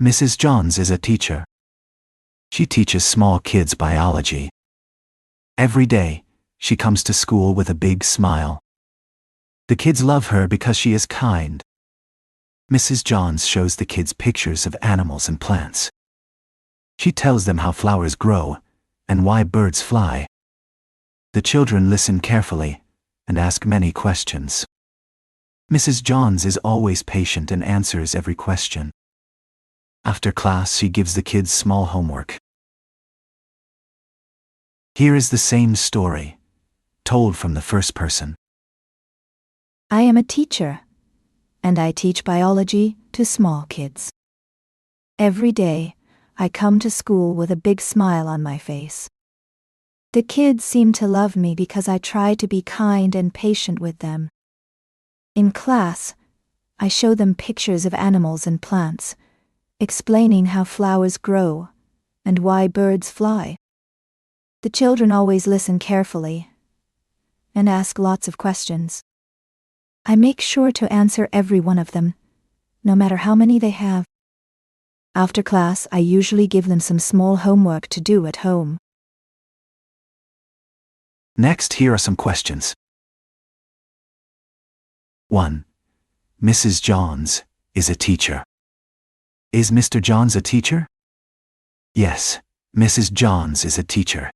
Mrs. Johns is a teacher. She teaches small kids biology. Every day, she comes to school with a big smile. The kids love her because she is kind. Mrs. Johns shows the kids pictures of animals and plants. She tells them how flowers grow and why birds fly. The children listen carefully and ask many questions. Mrs. Johns is always patient and answers every question. After class, she gives the kids small homework. Here is the same story, told from the first person. I am a teacher, and I teach biology to small kids. Every day, I come to school with a big smile on my face. The kids seem to love me because I try to be kind and patient with them. In class, I show them pictures of animals and plants, explaining how flowers grow and why birds fly. The children always listen carefully and ask lots of questions. I make sure to answer every one of them, no matter how many they have. After class, I usually give them some small homework to do at home. Next, here are some questions. 1. Mrs. Johns is a teacher. Is Mr. Johns a teacher? Yes, Mrs. Johns is a teacher.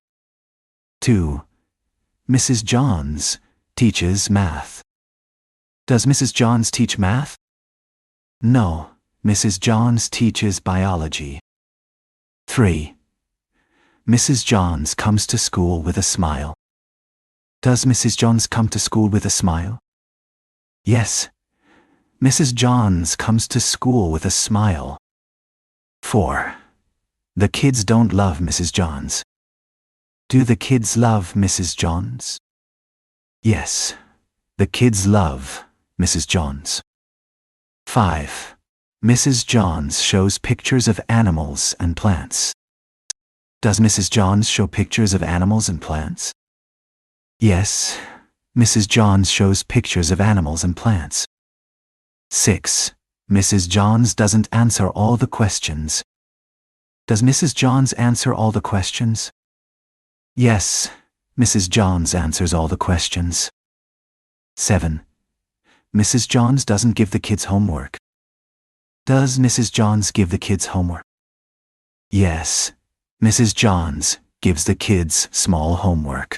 2. Mrs. Johns teaches math. Does Mrs. Johns teach math? No, Mrs. Johns teaches biology. 3. Mrs. Johns comes to school with a smile. Does Mrs. Johns come to school with a smile? Yes, Mrs. Johns comes to school with a smile. 4. The kids don't love Mrs. Johns. Do the kids love Mrs. Johns? Yes, the kids love Mrs. Johns. 5. Mrs. Johns shows pictures of animals and plants. Does Mrs. Johns show pictures of animals and plants? Yes, Mrs. Johns shows pictures of animals and plants. 6. Mrs. Johns doesn't answer all the questions. Does Mrs. Johns answer all the questions? Yes, Mrs. Johns answers all the questions. 7. Mrs. Johns doesn't give the kids homework. Does Mrs. Johns give the kids homework? Yes, Mrs. Johns gives the kids small homework.